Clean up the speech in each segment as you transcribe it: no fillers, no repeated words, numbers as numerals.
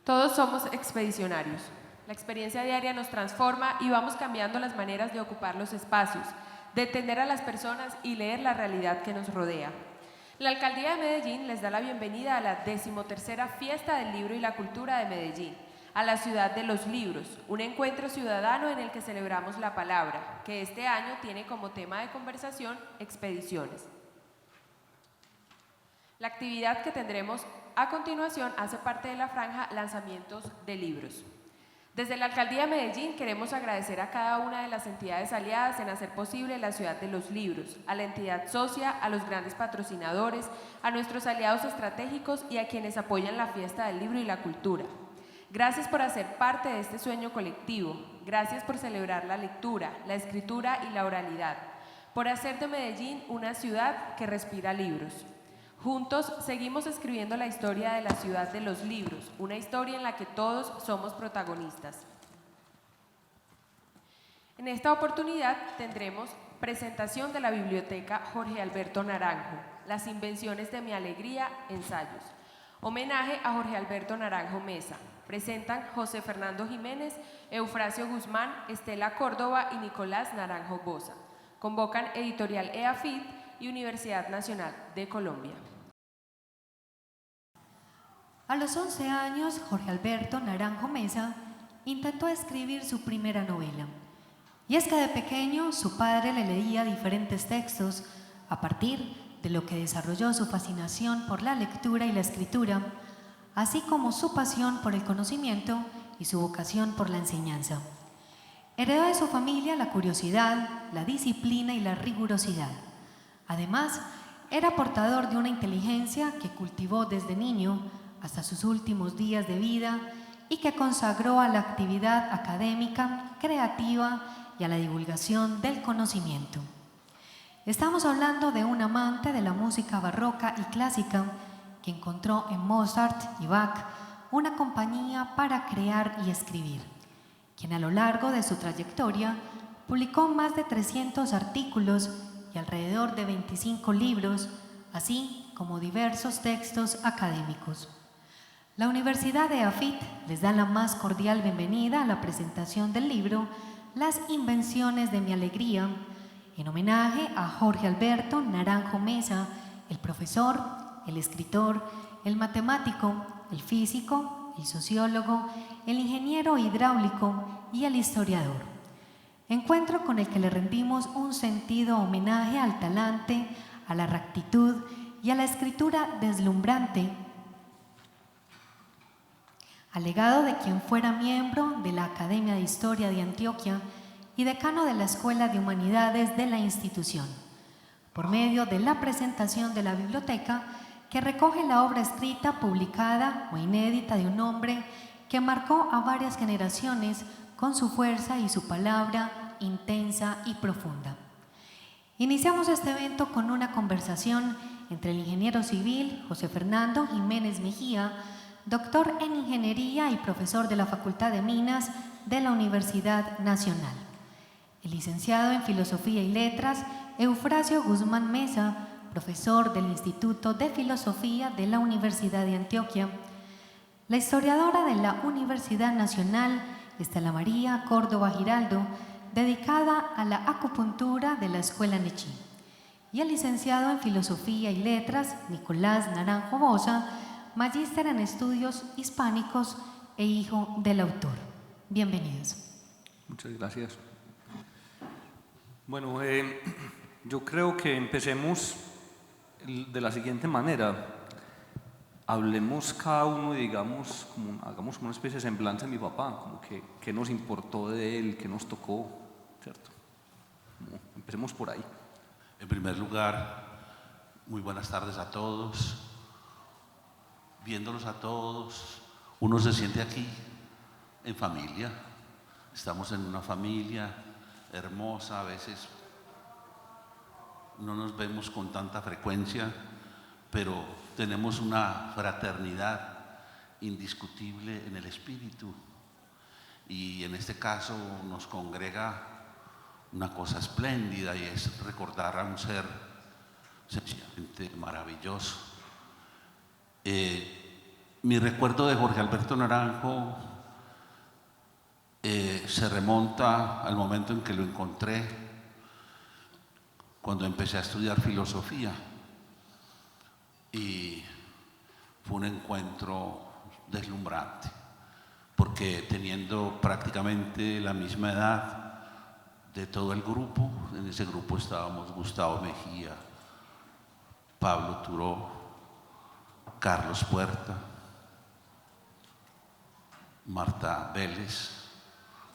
Todos somos expedicionarios. La experiencia diaria nos transforma y vamos cambiando las maneras de ocupar los espacios, de entender a las personas y leer la realidad que nos rodea. La Alcaldía de Medellín les da la bienvenida a la 13ª Fiesta del Libro y la Cultura de Medellín, a la Ciudad de los Libros, un encuentro ciudadano en el que celebramos la palabra, que este año tiene como tema de conversación expediciones. La actividad que tendremos a continuación hace parte de la franja Lanzamientos de Libros. Desde la Alcaldía de Medellín queremos agradecer a cada una de las entidades aliadas en hacer posible la Ciudad de los Libros, a la entidad socia, a los grandes patrocinadores, a nuestros aliados estratégicos y a quienes apoyan la Fiesta del Libro y la Cultura. Gracias por hacer parte de este sueño colectivo, gracias por celebrar la lectura, la escritura y la oralidad, por hacer de Medellín una ciudad que respira libros. Juntos seguimos escribiendo la historia de la Ciudad de los Libros, una historia en la que todos somos protagonistas. En esta oportunidad tendremos presentación de la Biblioteca Jorge Alberto Naranjo, Las invenciones de mi alegría, ensayos. Homenaje a Jorge Alberto Naranjo Mesa. Presentan José Fernando Jiménez, Eufrasio Guzmán, Estela Córdoba y Nicolás Naranjo Boza. Convocan Editorial EAFIT y Universidad Nacional de Colombia. A los 11 años, Jorge Alberto Naranjo Mesa intentó escribir su primera novela. Y es que de pequeño su padre le leía diferentes textos a partir de lo que desarrolló su fascinación por la lectura y la escritura, así como su pasión por el conocimiento y su vocación por la enseñanza. Heredó de su familia la curiosidad, la disciplina y la rigurosidad. Además, era portador de una inteligencia que cultivó desde niño hasta sus últimos días de vida y que consagró a la actividad académica, creativa y a la divulgación del conocimiento. Estamos hablando de un amante de la música barroca y clásica que encontró en Mozart y Bach una compañía para crear y escribir, quien a lo largo de su trayectoria publicó más de 300 artículos y alrededor de 25 libros, así como diversos textos académicos. La Universidad de EAFIT les da la más cordial bienvenida a la presentación del libro Las invenciones de mi alegría, en homenaje a Jorge Alberto Naranjo Mesa, el profesor, el escritor, el matemático, el físico, el sociólogo, el ingeniero hidráulico y el historiador. Encuentro con el que le rendimos un sentido homenaje al talante, a la rectitud y a la escritura deslumbrante, al legado de quien fuera miembro de la Academia de Historia de Antioquia y decano de la Escuela de Humanidades de la institución, por medio de la presentación de la biblioteca que recoge la obra escrita, publicada o inédita de un hombre que marcó a varias generaciones con su fuerza y su palabra intensa y profunda. Iniciamos este evento con una conversación entre el ingeniero civil José Fernando Jiménez Mejía, doctor en Ingeniería y profesor de la Facultad de Minas de la Universidad Nacional, el licenciado en Filosofía y Letras Eufrasio Guzmán Mesa, profesor del Instituto de Filosofía de la Universidad de Antioquia, la historiadora de la Universidad Nacional Estela María Córdoba Giraldo, dedicada a la acupuntura de la Escuela Nechí, y el licenciado en Filosofía y Letras Nicolás Naranjo Boza, magíster en estudios hispánicos e hijo del autor. Bienvenidos. Muchas gracias. Bueno, yo creo que empecemos de la siguiente manera. Hablemos cada uno, digamos, hagamos como una especie de semblanza de mi papá, como que qué nos importó de él, qué nos tocó, ¿cierto? Empecemos por ahí. En primer lugar, muy buenas tardes a todos. Viéndolos a todos, uno se siente aquí en familia. Estamos en una familia hermosa, a veces no nos vemos con tanta frecuencia, pero tenemos una fraternidad indiscutible en el espíritu. Y en este caso nos congrega una cosa espléndida y es recordar a un ser sencillamente maravilloso. Mi recuerdo de Jorge Alberto Naranjo se remonta al momento en que lo encontré cuando empecé a estudiar filosofía, y fue un encuentro deslumbrante, porque teniendo prácticamente la misma edad de todo el grupo, en ese grupo estábamos Gustavo Mejía, Pablo Turó, Carlos Puerta, Marta Vélez,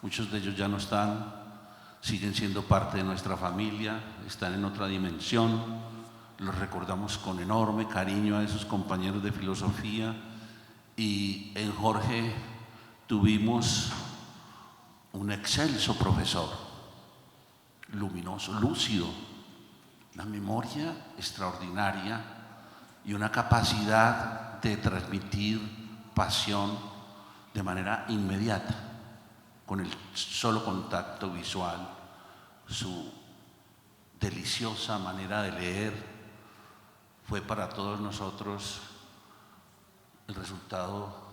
muchos de ellos ya no están, siguen siendo parte de nuestra familia, están en otra dimensión, los recordamos con enorme cariño a esos compañeros de filosofía, y en Jorge tuvimos un excelso profesor, luminoso, lúcido, una memoria extraordinaria y una capacidad de transmitir pasión de manera inmediata, con el solo contacto visual, su deliciosa manera de leer fue para todos nosotros el resultado,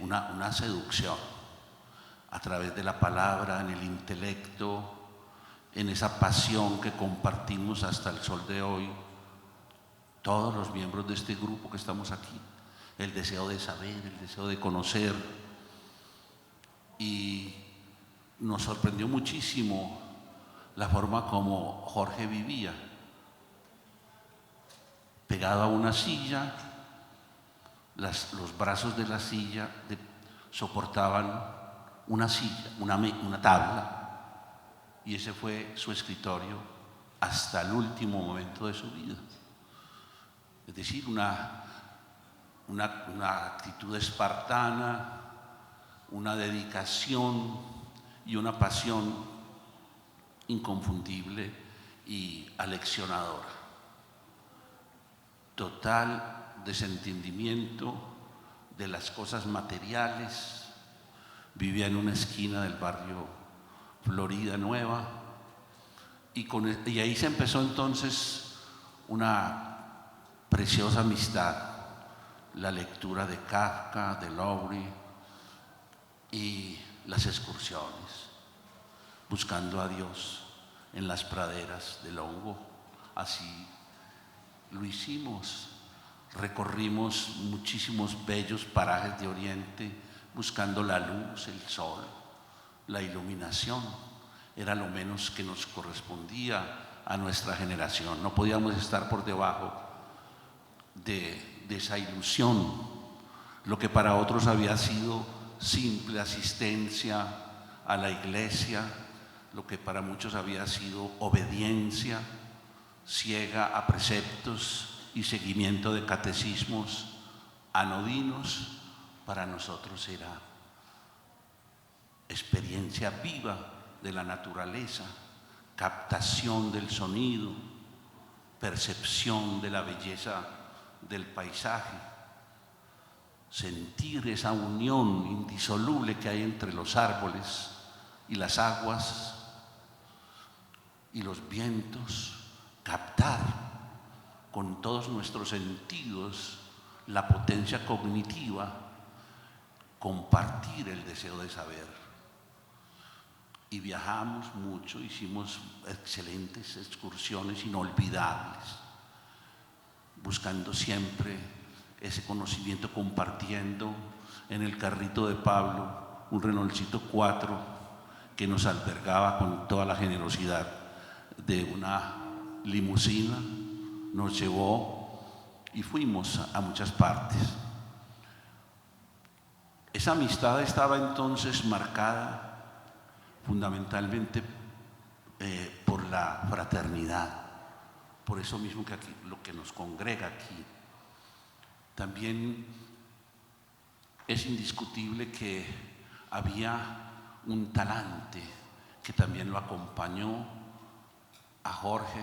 una seducción a través de la palabra, en el intelecto, en esa pasión que compartimos hasta el sol de hoy, todos los miembros de este grupo que estamos aquí, el deseo de saber, el deseo de conocer, y nos sorprendió muchísimo la forma como Jorge vivía, pegado a una silla, los brazos de la silla soportaban una silla, una tabla, y ese fue su escritorio hasta el último momento de su vida. Es decir, una actitud espartana, una dedicación y una pasión inconfundible y aleccionadora. Total desentendimiento de las cosas materiales. Vivía en una esquina del barrio Florida Nueva, y ahí se empezó entonces una preciosa amistad, la lectura de Kafka, de Lowry, y las excursiones, buscando a Dios en las praderas del Hongo. Así lo hicimos, recorrimos muchísimos bellos parajes de Oriente, buscando la luz, el sol, la iluminación. Era lo menos que nos correspondía a nuestra generación. No podíamos estar por debajo de esa ilusión. Lo que para otros había sido simple asistencia a la iglesia, lo que para muchos había sido obediencia ciega a preceptos y seguimiento de catecismos anodinos, para nosotros era experiencia viva de la naturaleza, captación del sonido, percepción de la belleza del paisaje, sentir esa unión indisoluble que hay entre los árboles y las aguas y los vientos, captar con todos nuestros sentidos la potencia cognitiva, compartir el deseo de saber. Y viajamos mucho, hicimos excelentes excursiones inolvidables, buscando siempre ese conocimiento, compartiendo en el carrito de Pablo, un Renaultcito 4 que nos albergaba con toda la generosidad de una limusina, nos llevó y fuimos a muchas partes. Esa amistad estaba entonces marcada fundamentalmente por la fraternidad, por eso mismo que aquí, lo que nos congrega aquí. También es indiscutible que había un talante que también lo acompañó a Jorge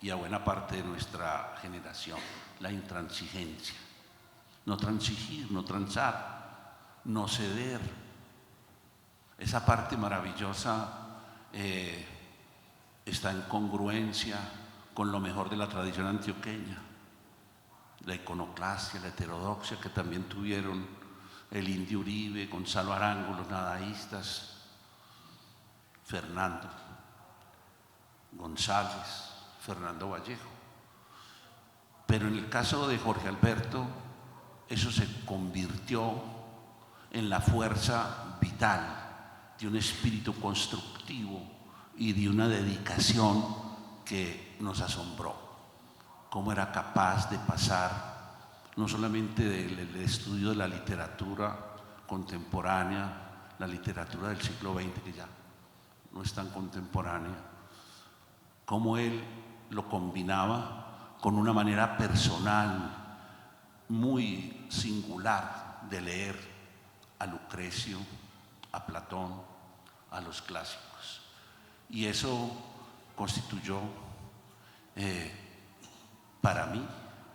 y a buena parte de nuestra generación: la intransigencia. No transigir, no transar, no ceder. Esa parte maravillosa está en congruencia con lo mejor de la tradición antioqueña, la iconoclastia, la heterodoxia que también tuvieron el Indio Uribe, Gonzalo Arango, los nadaístas, Fernando González, Fernando Vallejo. Pero en el caso de Jorge Alberto, eso se convirtió en la fuerza vital de un espíritu constructivo y de una dedicación que nos asombró. Cómo era capaz de pasar no solamente del estudio de la literatura contemporánea, la literatura del siglo XX, que ya no es tan contemporánea, cómo él lo combinaba con una manera personal muy singular de leer a Lucrecio, a Platón, a los clásicos. Y eso constituyó para mí,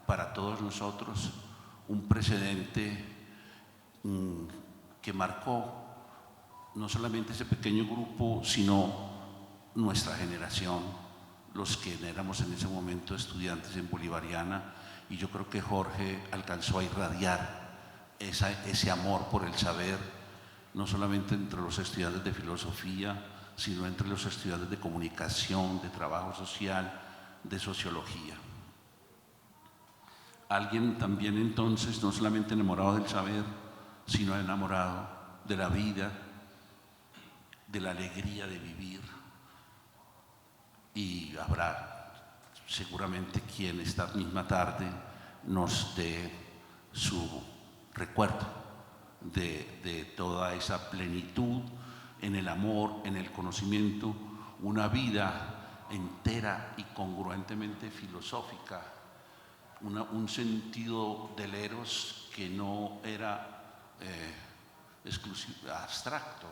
para todos nosotros, un precedente que marcó no solamente ese pequeño grupo, sino nuestra generación, los que éramos en ese momento estudiantes en Bolivariana, y yo creo que Jorge alcanzó a irradiar ese amor por el saber, no solamente entre los estudiantes de filosofía, sino entre los estudiantes de comunicación, de trabajo social, de sociología. Alguien también entonces no solamente enamorado del saber, sino enamorado de la vida, de la alegría de vivir. Y habrá seguramente quien esta misma tarde nos dé su recuerdo de toda esa plenitud en el amor, en el conocimiento, una vida entera y congruentemente filosófica, un sentido del eros que no era exclusivo, abstracto,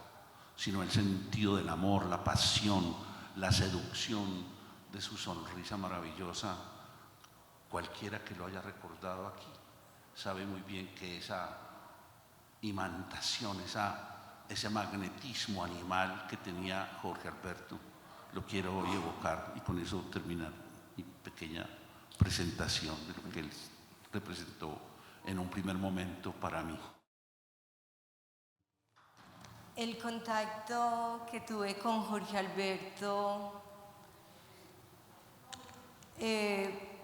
sino el sentido del amor, la pasión, la seducción de su sonrisa maravillosa. Cualquiera que lo haya recordado aquí sabe muy bien que esa imantación, ese magnetismo animal que tenía Jorge Alberto, lo quiero hoy evocar, y con eso terminar mi pequeña presentación de lo que él representó en un primer momento para mí. El contacto que tuve con Jorge Alberto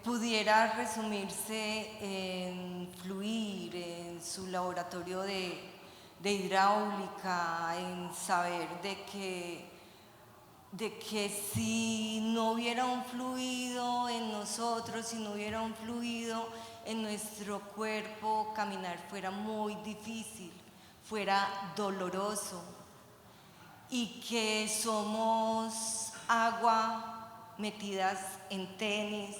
pudiera resumirse en fluir, en su laboratorio de hidráulica, en saber de que si no hubiera un fluido en nosotros, si no hubiera un fluido en nuestro cuerpo, caminar fuera muy difícil, fuera doloroso, y que somos agua metidas en tenis,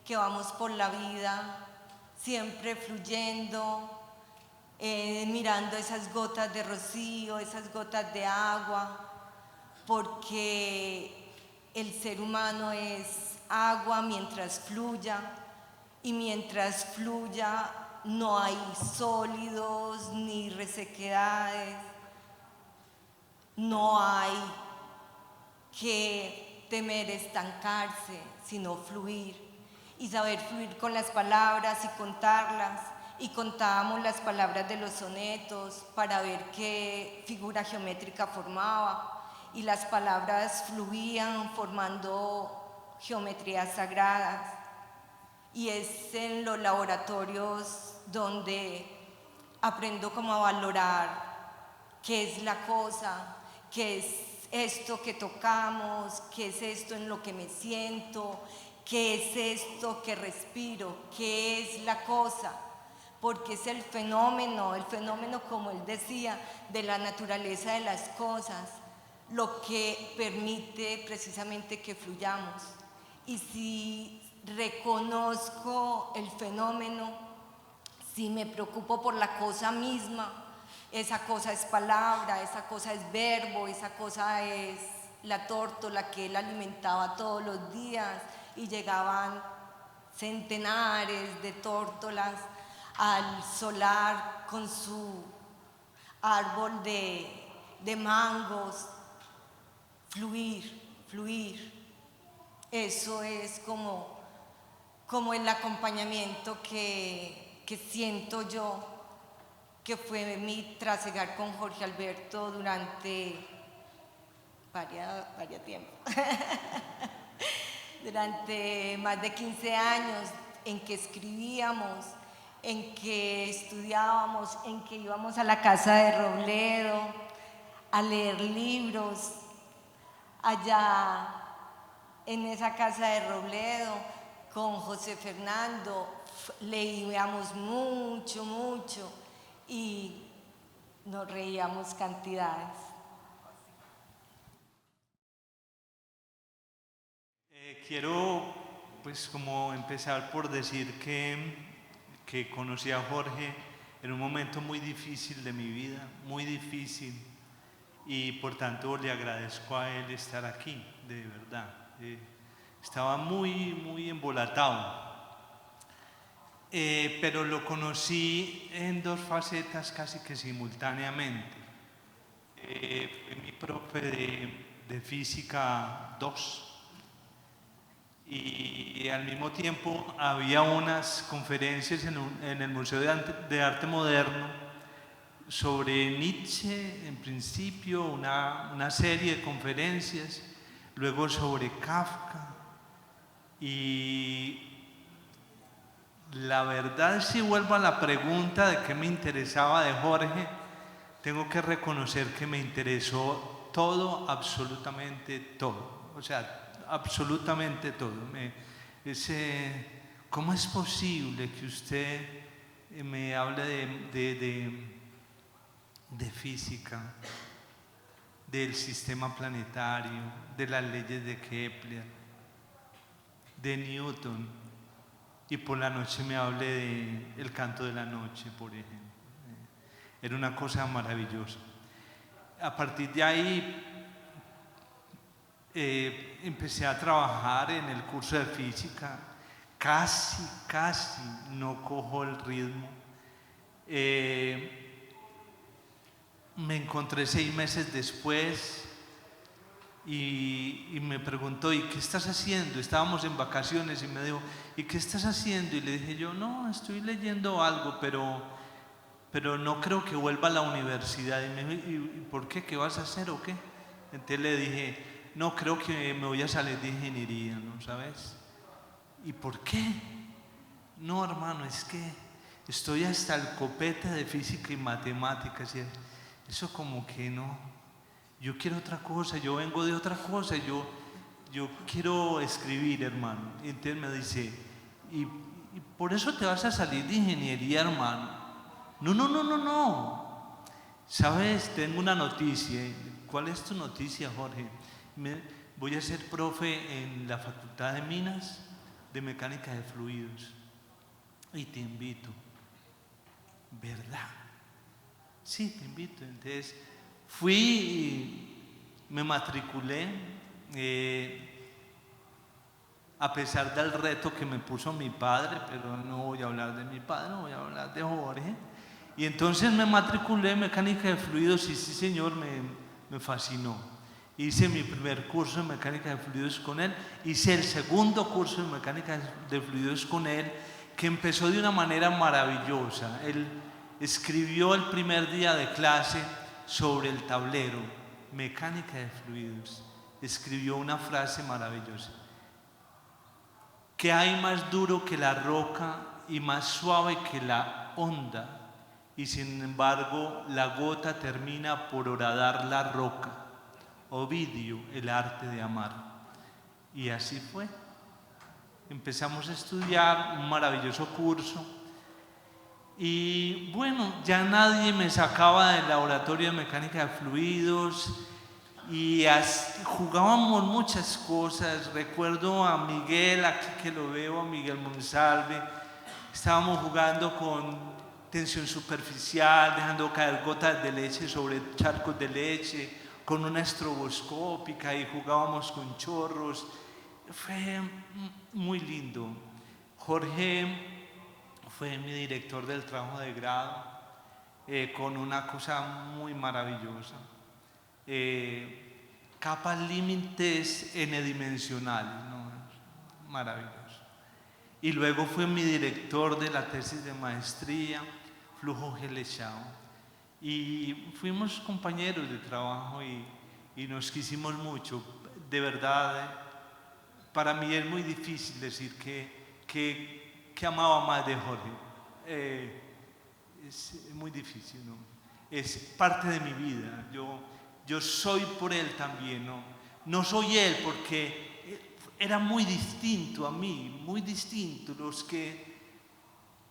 que vamos por la vida siempre fluyendo, mirando esas gotas de rocío, esas gotas de agua, porque el ser humano es agua mientras fluya, y mientras fluya no hay sólidos ni resequedades, no hay que temer estancarse, sino fluir, y saber fluir con las palabras y contarlas. Y contábamos las palabras de los sonetos para ver qué figura geométrica formaba, y las palabras fluían formando geometrías sagradas. Y es en los laboratorios donde aprendo cómo a valorar qué es la cosa, qué es esto que tocamos, qué es esto en lo que me siento, qué es esto que respiro, qué es la cosa, porque es el fenómeno como él decía, de la naturaleza de las cosas, lo que permite precisamente que fluyamos. Y si reconozco el fenómeno, si me preocupo por la cosa misma, esa cosa es palabra, esa cosa es verbo, esa cosa es la tórtola que él alimentaba todos los días, y llegaban centenares de tórtolas al solar con su árbol de mangos. Fluir. Eso es como como el acompañamiento que siento yo, que fue mi trasegar con Jorge Alberto durante varios tiempos, durante más de 15 años, en que escribíamos, en que estudiábamos, en que íbamos a la casa de Robledo a leer libros. Allá en esa casa de Robledo con José Fernando leíamos mucho y nos reíamos cantidades. Quiero pues como empezar por decir que conocí a Jorge en un momento muy difícil de mi vida, muy difícil, y por tanto le agradezco a él estar aquí, de verdad. Estaba muy embolatado, pero lo conocí en dos facetas casi que simultáneamente. Fue mi profe de Física 2 y al mismo tiempo había unas conferencias en el Museo de Arte Moderno sobre Nietzsche, en principio una serie de conferencias, luego sobre Kafka, y la verdad, si vuelvo a la pregunta de qué me interesaba de Jorge, tengo que reconocer que me interesó todo, absolutamente todo, o sea, absolutamente todo. ¿Cómo es posible que usted me hable de física, del sistema planetario, de las leyes de Kepler, de Newton, y por la noche me hable del canto de la noche, por ejemplo? Era una cosa maravillosa. A partir de ahí empecé a trabajar en el curso de física, casi no cojo el ritmo. Me encontré 6 meses después y me preguntó: ¿y qué estás haciendo? Estábamos en vacaciones y me dijo: ¿y qué estás haciendo? Y le dije yo: no, estoy leyendo algo, pero no creo que vuelva a la universidad. Y me dijo: ¿y por qué? ¿Qué vas a hacer o qué? Entonces le dije: no, creo que me voy a salir de ingeniería, ¿no sabes? ¿Y por qué? No, hermano, es que estoy hasta el copete de física y matemáticas, y eso como que no, yo quiero otra cosa, yo vengo de otra cosa, yo quiero escribir, hermano. Y entonces me dice: ¿y por eso te vas a salir de ingeniería, hermano? No. ¿Sabes? Tengo una noticia. ¿Cuál es tu noticia, Jorge? Voy a ser profe en la Facultad de Minas de Mecánica de Fluidos y te invito. ¿Verdad? Sí, te invito. Entonces fui y me matriculé, a pesar del reto que me puso mi padre, pero no voy a hablar de mi padre, voy a hablar de Jorge. Y entonces me matriculé en Mecánica de Fluidos y sí, señor, me fascinó. Hice mi primer curso de Mecánica de Fluidos con él, hice el segundo curso de Mecánica de Fluidos con él, que empezó de una manera maravillosa. Él escribió el primer día de clase sobre el tablero, Mecánica de Fluidos. Escribió una frase maravillosa: ¿qué hay más duro que la roca y más suave que la onda? Y sin embargo, la gota termina por horadar la roca. Ovidio, el arte de amar. Y así fue. Empezamos a estudiar un maravilloso curso. Y bueno, ya nadie me sacaba del laboratorio de mecánica de fluidos y jugábamos muchas cosas. Recuerdo a Miguel, aquí que lo veo, a Miguel Monsalve. Estábamos jugando con tensión superficial, dejando caer gotas de leche sobre charcos de leche, con una estroboscópica, y jugábamos con chorros. Fue muy lindo. Jorge fue mi director del trabajo de grado, con una cosa muy maravillosa. Capas límites n-dimensionales, ¿no? Maravilloso. y luego fue mi director de la tesis de maestría, Flujo Gelechao. Y fuimos compañeros de trabajo y nos quisimos mucho. De verdad, para mí es muy difícil decir que amaba más de Jorge. Es muy difícil, ¿no? Es parte de mi vida. Yo soy por él también, ¿no? No soy él porque era muy distinto a mí, muy distinto. Los que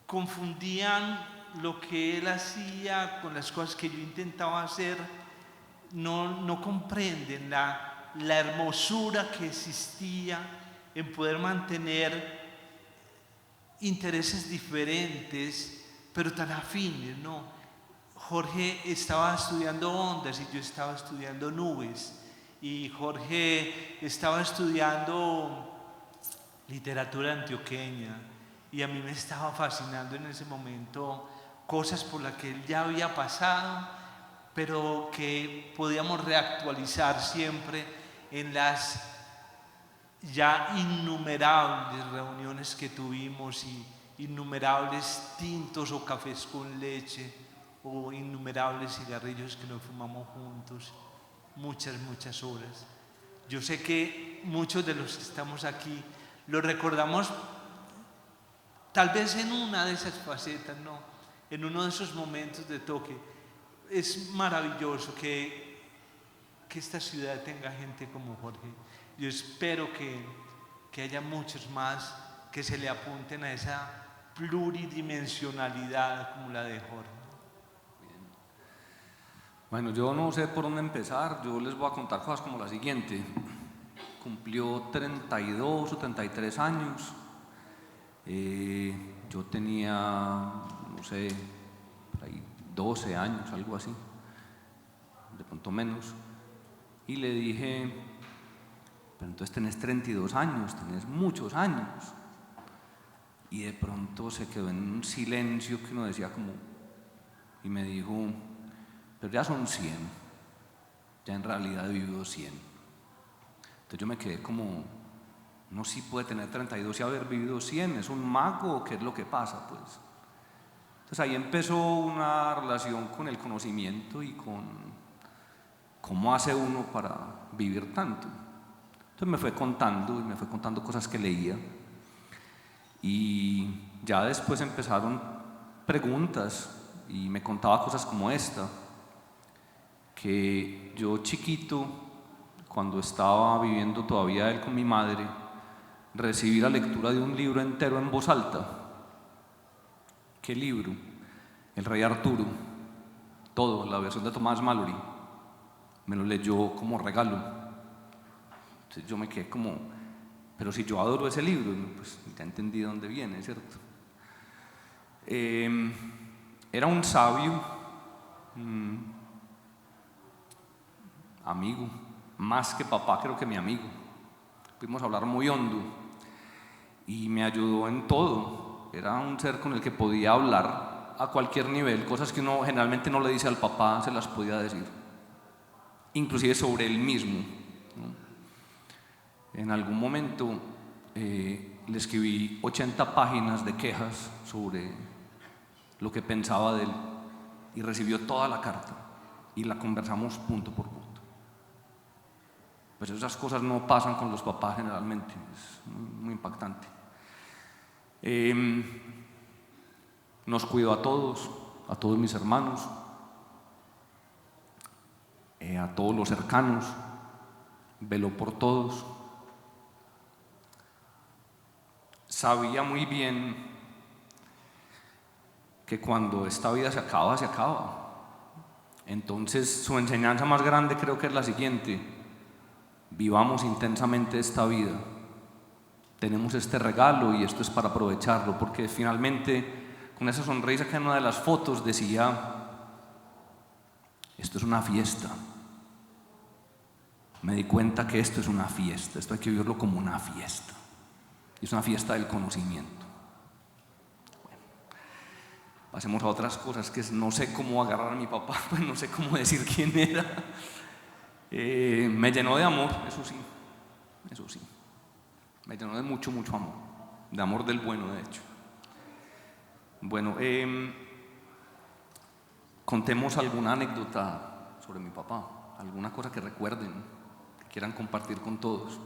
confundían lo que él hacía con las cosas que yo intentaba hacer no comprenden la hermosura que existía en poder mantener intereses diferentes, pero tan afines, ¿no? Jorge estaba estudiando ondas y yo estaba estudiando nubes. Y Jorge estaba estudiando literatura antioqueña y a mí me estaba fascinando en ese momento cosas por las que él ya había pasado, pero que podíamos reactualizar siempre en las ya innumerables reuniones que tuvimos y innumerables tintos o cafés con leche o innumerables cigarrillos que nos fumamos juntos. Muchas horas. Yo sé que muchos de los que estamos aquí lo recordamos tal vez en una de esas facetas, ¿no? En uno de esos momentos de toque. Es maravilloso que esta ciudad tenga gente como Jorge. Yo espero que haya muchos más que se le apunten a esa pluridimensionalidad como la de Jorge. Bueno, yo no sé por dónde empezar, yo les voy a contar cosas como la siguiente. Cumplió 32 o 33 años, yo tenía, no sé, por ahí 12 años, algo así, de pronto menos, y le dije, pero entonces tenés 32 años, tenés muchos años, y de pronto se quedó en un silencio que uno decía como, y me dijo, pero ya son 100, ya en realidad he vivido 100. Entonces yo me quedé como, no, sí puede tener 32 y haber vivido 100, ¿es un mago o qué es lo que pasa? Pues. Entonces ahí empezó una relación con el conocimiento y con cómo hace uno para vivir tanto. Entonces me fue contando cosas que leía y ya después empezaron preguntas y me contaba cosas como esta, que yo chiquito, cuando estaba viviendo todavía él con mi madre, recibí la lectura de un libro entero en voz alta. ¿Qué libro? El Rey Arturo, todo, la versión de Tomás Malory. Me lo leyó como regalo. Entonces yo me quedé como, pero si yo adoro ese libro, pues ya entendí de dónde viene, ¿cierto? Era un sabio, amigo, más que papá, creo que mi amigo. Pudimos hablar muy hondo y me ayudó en todo. Era un ser con el que podía hablar a cualquier nivel, cosas que uno generalmente no le dice al papá, se las podía decir, inclusive sobre él mismo, ¿no? En algún momento le escribí 80 páginas de quejas sobre lo que pensaba de él y recibió toda la carta y la conversamos punto por punto. Pues esas cosas no pasan con los papás generalmente, es muy impactante. Nos cuidó a todos mis hermanos, a todos los cercanos, veló por todos. Sabía muy bien que cuando esta vida se acaba, se acaba. Entonces su enseñanza más grande creo que es la siguiente: vivamos intensamente esta vida. Tenemos este regalo y esto es para aprovecharlo, porque finalmente con esa sonrisa que en una de las fotos decía, esto es una fiesta. Me di cuenta que esto es una fiesta, esto hay que vivirlo como una fiesta. Y es una fiesta del conocimiento. Bueno, pasemos a otras cosas que no sé cómo agarrar a mi papá, pues no sé cómo decir quién era. Me llenó de amor, eso sí, me llenó de mucho amor. de amor del bueno, de hecho. Bueno, contemos alguna anécdota sobre mi papá, alguna cosa que recuerden, que quieran compartir con todos.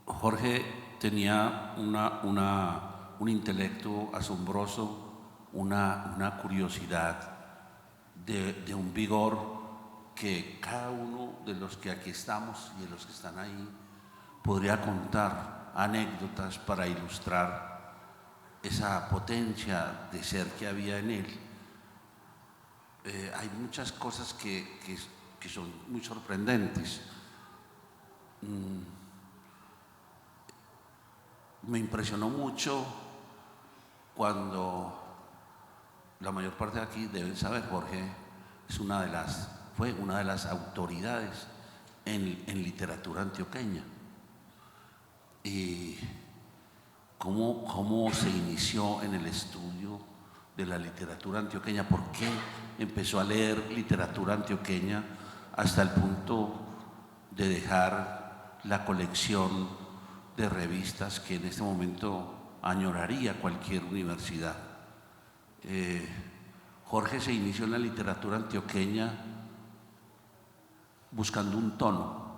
Jorge tenía un intelecto asombroso, una curiosidad, de un vigor que cada uno de los que aquí estamos y de los que están ahí podría contar anécdotas para ilustrar esa potencia de ser que había en él. Hay muchas cosas que son muy sorprendentes. Me impresionó mucho cuando, la mayor parte de aquí deben saber, Jorge fue una de las autoridades en literatura antioqueña. Y cómo se inició en el estudio de la literatura antioqueña, por qué empezó a leer literatura antioqueña hasta el punto de dejar la colección de revistas que en este momento añoraría cualquier universidad. Jorge se inició en la literatura antioqueña buscando un tono,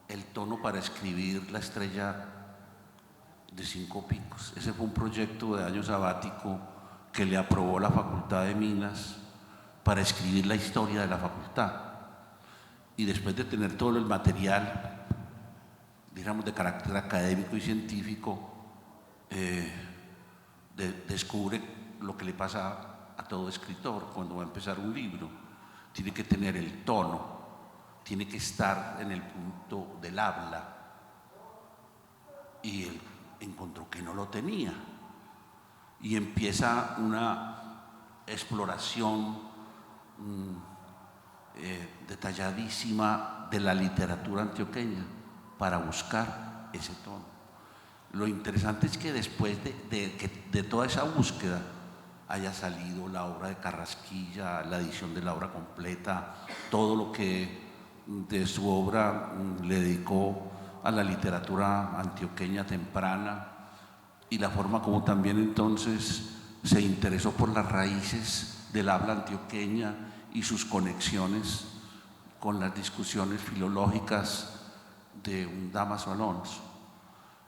el tono para escribir La estrella de 5 picos. Ese fue un proyecto de año sabático que le aprobó la Facultad de Minas para escribir la historia de la facultad. Y después de tener todo el material, digamos, de carácter académico y científico, descubre lo que le pasa a todo escritor cuando va a empezar un libro. Tiene que tener el tono, tiene que estar en el punto del habla, y él encontró que no lo tenía, y empieza una exploración detalladísima de la literatura antioqueña para buscar ese tono. Lo interesante es que después de toda esa búsqueda haya salido la obra de Carrasquilla, la edición de la obra completa, todo lo que de su obra le dedicó a la literatura antioqueña temprana, y la forma como también entonces se interesó por las raíces del habla antioqueña y sus conexiones con las discusiones filológicas de un Dámaso Alonso.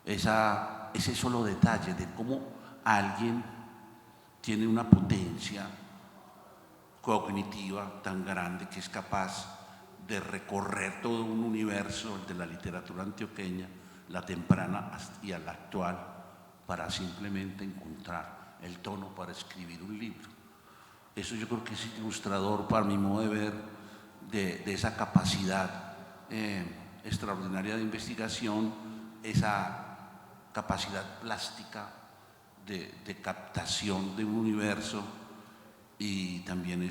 Ese solo detalle de cómo alguien tiene una potencia cognitiva tan grande que es capaz de recorrer todo un universo, el de la literatura antioqueña, la temprana y a la actual, para simplemente encontrar el tono para escribir un libro. Eso yo creo que es ilustrador, para mi modo de ver, de esa capacidad extraordinaria de investigación, esa capacidad plástica de captación de un universo, y también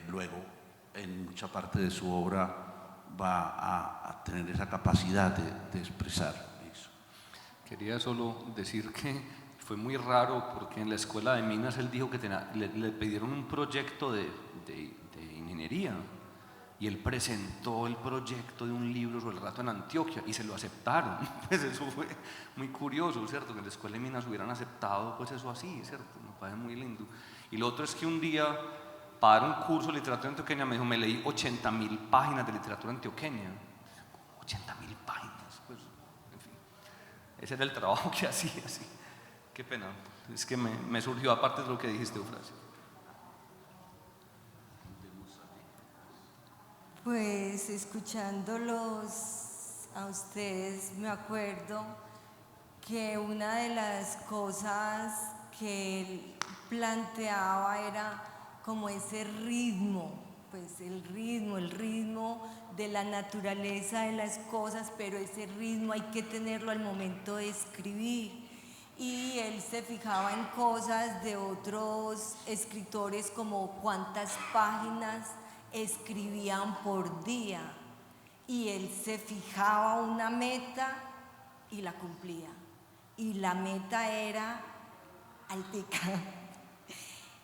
luego en mucha parte de su obra va a tener esa capacidad de expresar eso. Quería solo decir que fue muy raro porque en la escuela de Minas él dijo que le pidieron un proyecto de ingeniería, y él presentó el proyecto de un libro sobre el rato en Antioquia y se lo aceptaron. Pues eso fue muy curioso, ¿cierto? Que en la escuela de Minas hubieran aceptado pues eso así, ¿cierto? Me parece muy lindo. Y lo otro es que un día, para dar un curso de literatura antioqueña, me dijo, me leí 80.000 páginas de literatura antioqueña. 80.000 páginas, pues, en fin. Ese era el trabajo que hacía, sí. Qué pena, es que me surgió aparte de lo que dijiste, Eufrasio. Pues escuchándolos a ustedes me acuerdo que una de las cosas que él planteaba era como ese ritmo, pues el ritmo de la naturaleza de las cosas, pero ese ritmo hay que tenerlo al momento de escribir. Y él se fijaba en cosas de otros escritores, como cuántas páginas escribían por día, y él se fijaba una meta y la cumplía, y la meta era altica.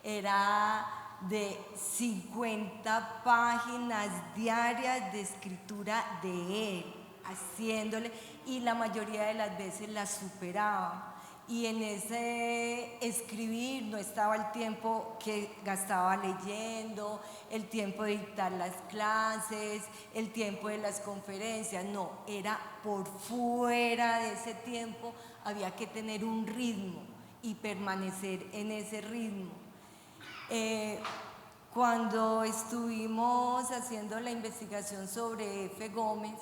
Era de 50 páginas diarias de escritura de él, haciéndole, y la mayoría de las veces la superaba. Y en ese escribir no estaba el tiempo que gastaba leyendo, el tiempo de dictar las clases, el tiempo de las conferencias, no, era por fuera de ese tiempo, había que tener un ritmo y permanecer en ese ritmo. Cuando estuvimos haciendo la investigación sobre F. Gómez,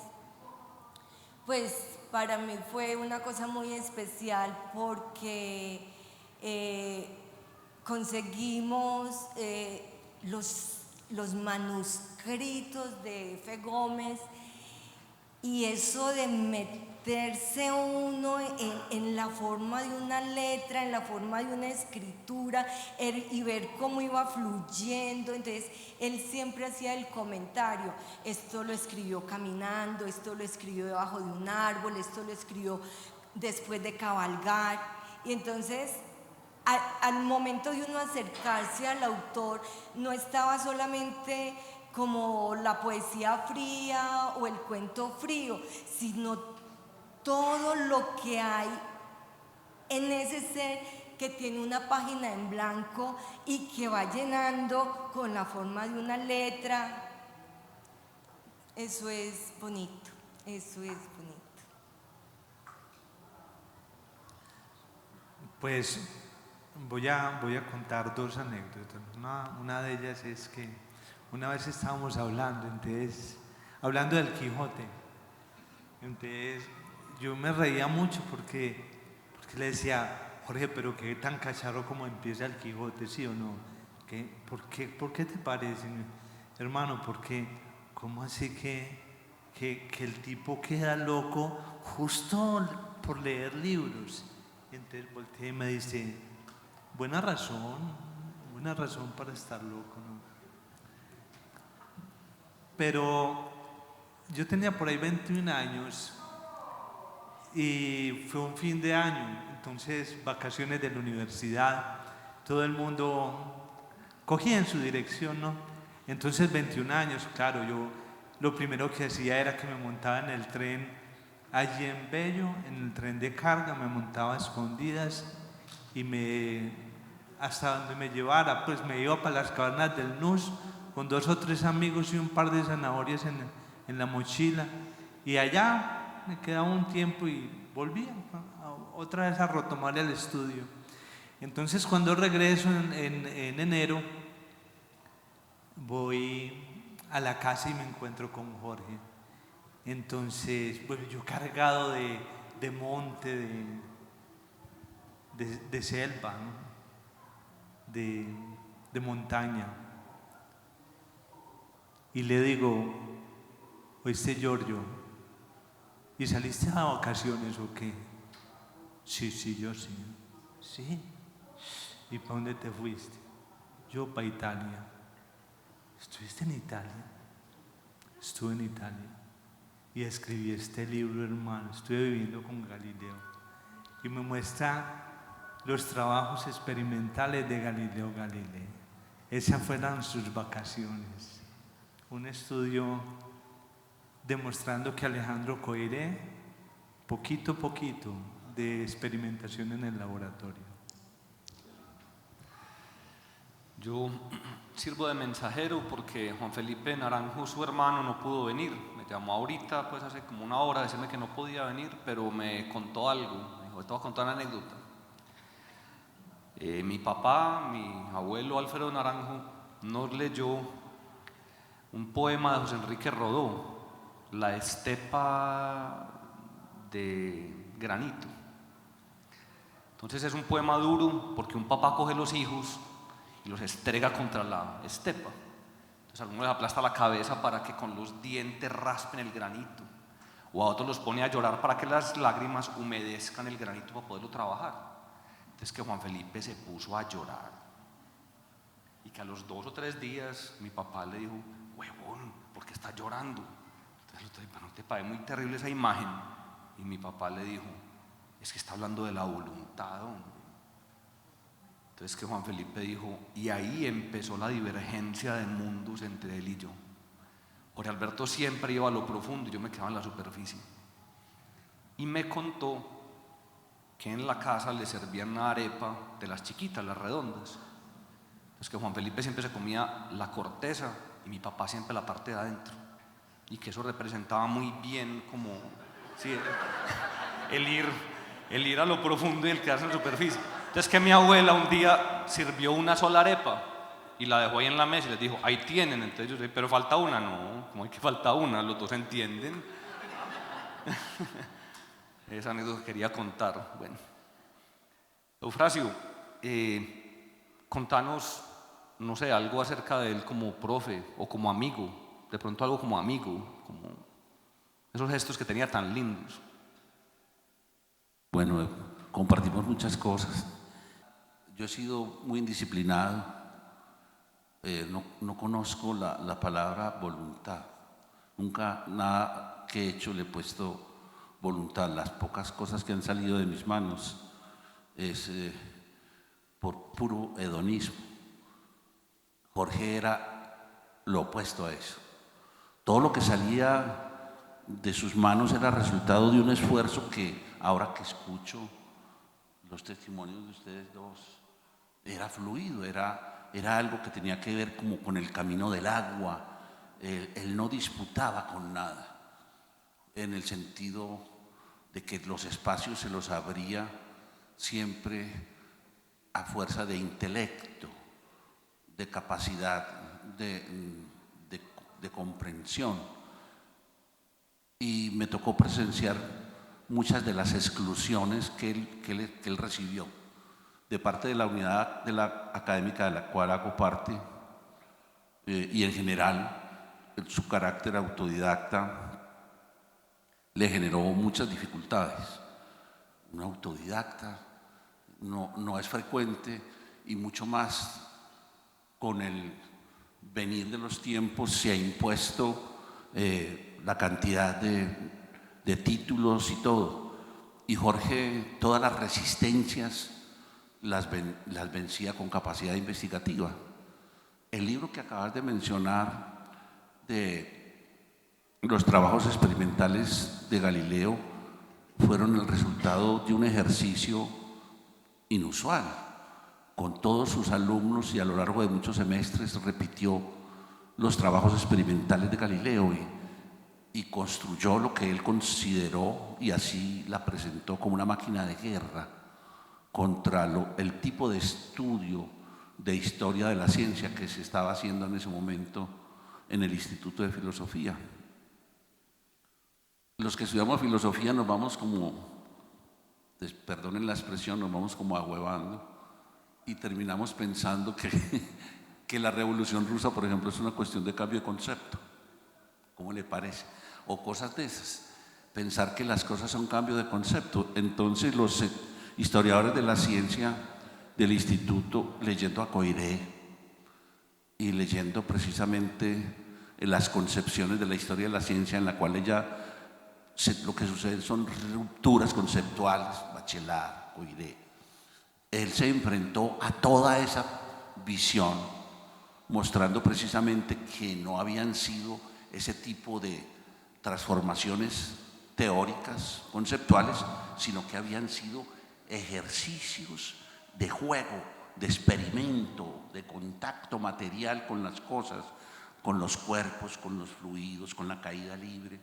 pues para mí fue una cosa muy especial porque conseguimos los manuscritos de F. Gómez, y eso de meterse uno en la forma de una letra, en la forma de una escritura, y ver cómo iba fluyendo. Entonces él siempre hacía el comentario: esto lo escribió caminando, esto lo escribió debajo de un árbol, esto lo escribió después de cabalgar. Y entonces al momento de uno acercarse al autor, no estaba solamente como la poesía fría o el cuento frío, sino todo lo que hay en ese ser que tiene una página en blanco y que va llenando con la forma de una letra. Eso es bonito, eso es bonito. Pues voy a contar dos anécdotas. Una de ellas es que una vez estábamos hablando del Quijote. Entonces yo me reía mucho porque le decía: Jorge, pero qué tan cacharro como empieza el Quijote, ¿sí o no? ¿Por qué te parece, hermano? Porque ¿cómo así que el tipo queda loco justo por leer libros? Y entonces volteé y me dice: buena razón para estar loco, ¿no? Pero yo tenía por ahí 21 años y fue un fin de año, entonces vacaciones de la universidad, todo el mundo cogía en su dirección, ¿no? Entonces 21 años, claro, yo lo primero que hacía era que me montaba en el tren allí en Bello, en el tren de carga, me montaba a escondidas y hasta donde me llevara, pues me iba para las cavernas del Nus con 2 o 3 amigos y un par de zanahorias en la mochila, y allá me quedaba un tiempo y volvía otra vez a retomar el estudio. Entonces cuando regreso en enero, voy a la casa y me encuentro con Jorge. Entonces, bueno, yo cargado de monte, de selva, ¿no? de montaña. Y le digo: oíste, Giorgio, ¿y saliste a vacaciones o qué? Sí, yo sí. ¿Sí? ¿Y para dónde te fuiste? Yo para Italia. ¿Estuviste en Italia? Estuve en Italia y escribí este libro, hermano. Estuve viviendo con Galileo y me muestra los trabajos experimentales de Galileo Galilei. Esas fueron sus vacaciones. Un estudio demostrando que Alejandro Coiré, poquito a poquito, de experimentación en el laboratorio. Yo sirvo de mensajero porque Juan Felipe Naranjo, su hermano, no pudo venir. Me llamó ahorita, pues hace como una hora, a decirme que no podía venir, pero me contó algo. Me dijo: te voy a contar una anécdota. Mi papá, mi abuelo Alfredo Naranjo, nos leyó un poema de José Enrique Rodó, La estepa de granito. Entonces es un poema duro porque un papá coge los hijos y los estrega contra la estepa. Entonces a algunos les aplasta la cabeza para que con los dientes raspen el granito, o a otros los pone a llorar para que las lágrimas humedezcan el granito para poderlo trabajar. Entonces que Juan Felipe se puso a llorar y que a los 2 o 3 días mi papá le dijo: huevón, ¿por qué estás llorando? Entonces no te parece muy terrible esa imagen. Y mi papá le dijo: es que está hablando de la voluntad, hombre. Entonces que Juan Felipe dijo, y ahí empezó la divergencia de mundos entre él y yo. Jorge Alberto siempre iba a lo profundo y yo me quedaba en la superficie. Y me contó que en la casa le servían una arepa de las chiquitas, las redondas. Entonces que Juan Felipe siempre se comía la corteza y mi papá siempre la parte de adentro. Y que eso representaba muy bien como sí, el ir a lo profundo y el quedarse en la superficie. Entonces que mi abuela un día sirvió una sola arepa y la dejó ahí en la mesa y les dijo, ahí tienen. Entonces yo dije, pero falta una. No, ¿cómo hay que falta una? Los dos entienden. Esa anécdota que quería contar. Bueno, Eufrasio, contanos, no sé, algo acerca de él como profe o como amigo, de pronto algo como amigo, como esos gestos que tenía tan lindos. Bueno, compartimos muchas cosas. Yo he sido muy indisciplinado, no conozco la palabra voluntad. Nunca nada que he hecho le he puesto voluntad. Las pocas cosas que han salido de mis manos es por puro hedonismo. Jorge era lo opuesto a eso. Todo lo que salía de sus manos era resultado de un esfuerzo que ahora que escucho los testimonios de ustedes dos, era fluido, era algo que tenía que ver como con el camino del agua. Él no disputaba con nada, en el sentido de que los espacios se los abría siempre a fuerza de intelecto, de capacidad, de comprensión. Y me tocó presenciar muchas de las exclusiones que él recibió de parte de la unidad de la académica de la cual hago parte, y en general su carácter autodidacta le generó muchas dificultades. Un autodidacta no es frecuente, y mucho más con el venir de los tiempos se ha impuesto la cantidad de títulos y todo. Y Jorge todas las resistencias las vencía con capacidad investigativa. El libro que acabas de mencionar de los trabajos experimentales de Galileo fueron el resultado de un ejercicio inusual. Con todos sus alumnos y a lo largo de muchos semestres repitió los trabajos experimentales de Galileo y construyó lo que él consideró, y así la presentó, como una máquina de guerra contra el tipo de estudio de historia de la ciencia que se estaba haciendo en ese momento en el Instituto de Filosofía. Los que estudiamos filosofía nos vamos como, perdonen la expresión, nos vamos como ahuevando y terminamos pensando que la Revolución Rusa, por ejemplo, es una cuestión de cambio de concepto. ¿Cómo le parece? O cosas de esas. Pensar que las cosas son cambio de concepto. Entonces los historiadores de la ciencia del instituto, leyendo a Coiré y leyendo precisamente las concepciones de la historia de la ciencia, en la cual lo que sucede son rupturas conceptuales, Bachelard, Coiré. Él se enfrentó a toda esa visión, mostrando precisamente que no habían sido ese tipo de transformaciones teóricas, conceptuales, sino que habían sido ejercicios de juego, de experimento, de contacto material con las cosas, con los cuerpos, con los fluidos, con la caída libre,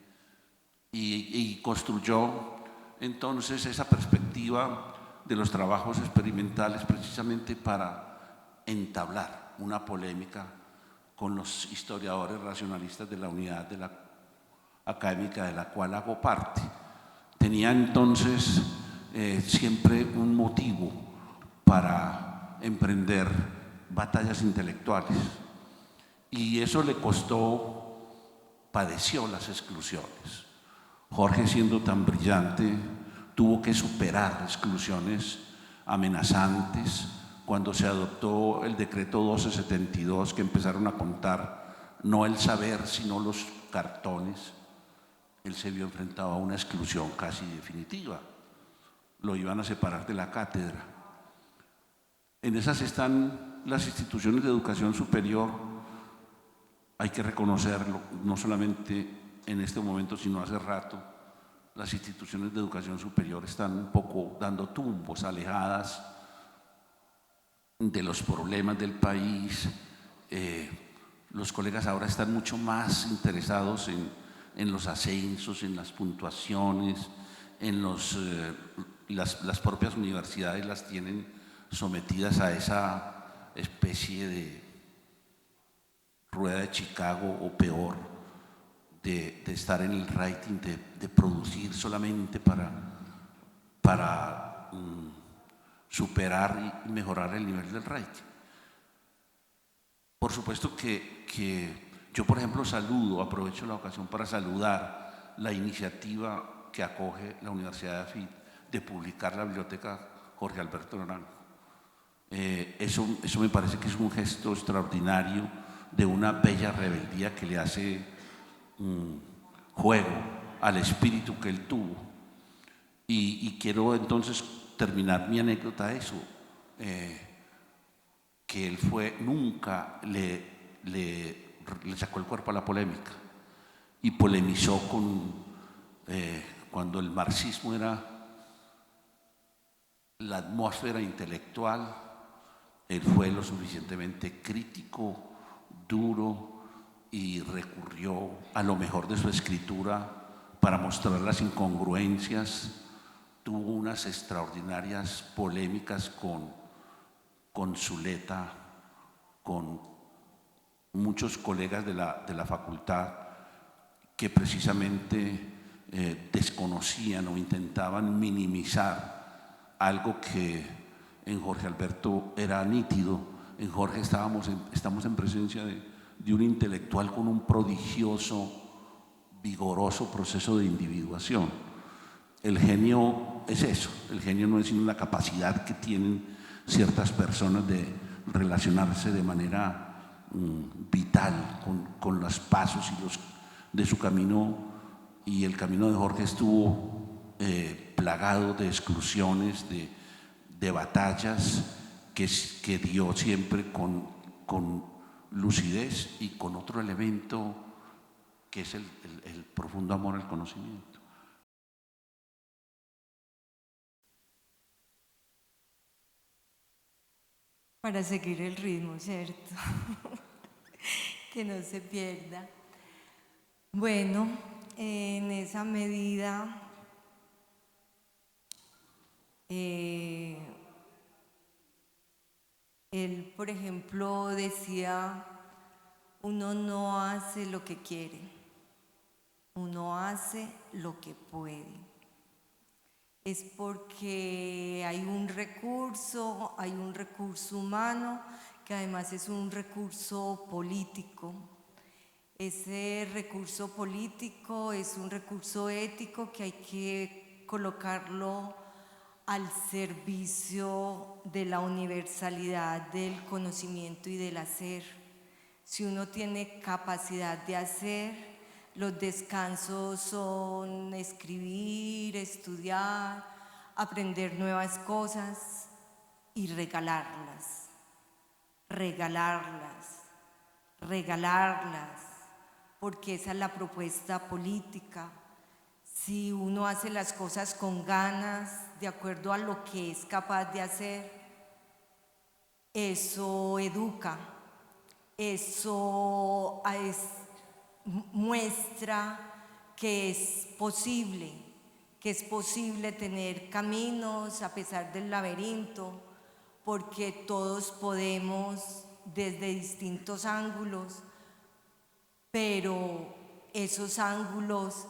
y construyó entonces esa perspectiva de los trabajos experimentales precisamente para entablar una polémica con los historiadores racionalistas de la unidad de la académica de la cual hago parte. Tenía entonces siempre un motivo para emprender batallas intelectuales, y eso le costó, padeció las exclusiones. Jorge, siendo tan brillante, tuvo que superar exclusiones amenazantes. Cuando se adoptó el decreto 1272, que empezaron a contar no el saber sino los cartones, él se vio enfrentado a una exclusión casi definitiva. Lo iban a separar de la cátedra. En esas están las instituciones de educación superior. Hay que reconocerlo, no solamente en este momento, sino hace rato. Las instituciones de educación superior están un poco dando tumbos, alejadas de los problemas del país. Los colegas ahora están mucho más interesados en los ascensos, en las puntuaciones, las propias universidades las tienen sometidas a esa especie de rueda de Chicago o peor, de estar en el rating, de producir solamente para superar y mejorar el nivel del rating. Por supuesto que yo, por ejemplo, aprovecho la ocasión para saludar la iniciativa que acoge la Universidad de AFIT de publicar la biblioteca Jorge Alberto Naranjo. Eso me parece que es un gesto extraordinario de una bella rebeldía que le hace juego al espíritu que él tuvo. Y quiero entonces terminar mi anécdota de eso, que él nunca le sacó el cuerpo a la polémica y polemizó cuando el marxismo era la atmósfera intelectual. Él fue lo suficientemente crítico, duro, y recurrió a lo mejor de su escritura para mostrar las incongruencias. Tuvo unas extraordinarias polémicas con Zuleta, con muchos colegas de la facultad que precisamente desconocían o intentaban minimizar algo que en Jorge Alberto era nítido. En Jorge estamos en presencia de un intelectual con un prodigioso, vigoroso proceso de individuación. El genio es eso, el genio no es sino la capacidad que tienen ciertas personas de relacionarse de manera vital con los pasos de su camino, y el camino de Jorge estuvo plagado de exclusiones, de batallas que dio siempre con lucidez y con otro elemento que es el profundo amor al conocimiento. Para seguir el ritmo, ¿cierto? Que no se pierda. Bueno, en esa medida, él, por ejemplo, decía, uno no hace lo que quiere, uno hace lo que puede. Es porque hay un recurso humano que además es un recurso político. Ese recurso político es un recurso ético que hay que colocarlo al servicio de la universalidad del conocimiento y del hacer. Si uno tiene capacidad de hacer, los descansos son escribir, estudiar, aprender nuevas cosas y regalarlas, porque esa es la propuesta política. Si uno hace las cosas con ganas, de acuerdo a lo que es capaz de hacer, eso educa, eso muestra que es posible tener caminos a pesar del laberinto, porque todos podemos desde distintos ángulos, pero esos ángulos,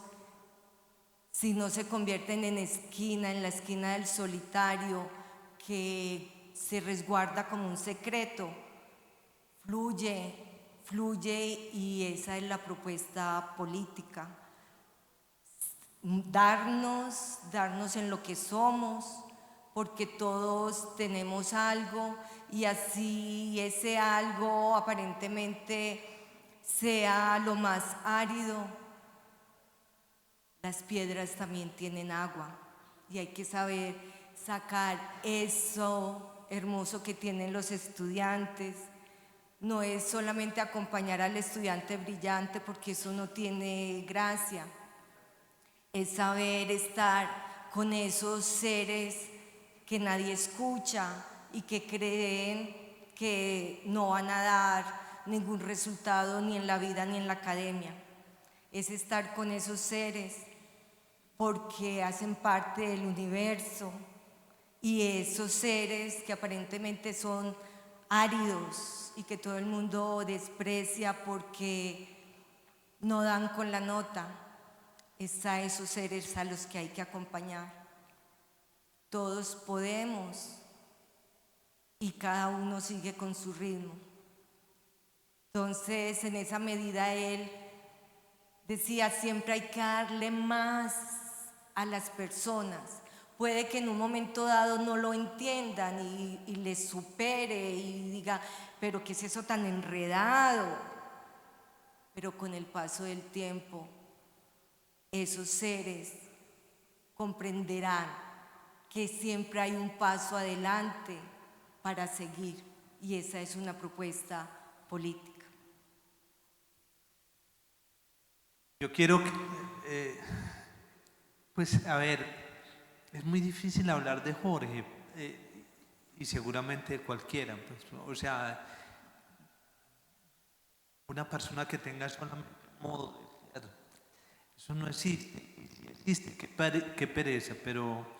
si no se convierten en la esquina del solitario que se resguarda como un secreto, fluye, y esa es la propuesta política. Darnos en lo que somos, porque todos tenemos algo, y así ese algo aparentemente sea lo más árido, las piedras también tienen agua, y hay que saber sacar eso hermoso que tienen los estudiantes. No es solamente acompañar al estudiante brillante, porque eso no tiene gracia. Es saber estar con esos seres que nadie escucha y que creen que no van a dar ningún resultado ni en la vida ni en la academia. Es estar con esos seres porque hacen parte del universo, y esos seres que aparentemente son áridos y que todo el mundo desprecia porque no dan con la nota, es a esos seres a los que hay que acompañar. Todos podemos y cada uno sigue con su ritmo. Entonces, en esa medida él decía, siempre hay que darle más a las personas. Puede que en un momento dado no lo entiendan y les supere y diga, pero ¿qué es eso tan enredado? Pero con el paso del tiempo, esos seres comprenderán que siempre hay un paso adelante para seguir, y esa es una propuesta política. Yo quiero que, pues a ver, es muy difícil hablar de Jorge y seguramente de cualquiera, pues, o sea, una persona que tenga solamente un modo de ser, eso no existe, y si existe, qué pereza, pero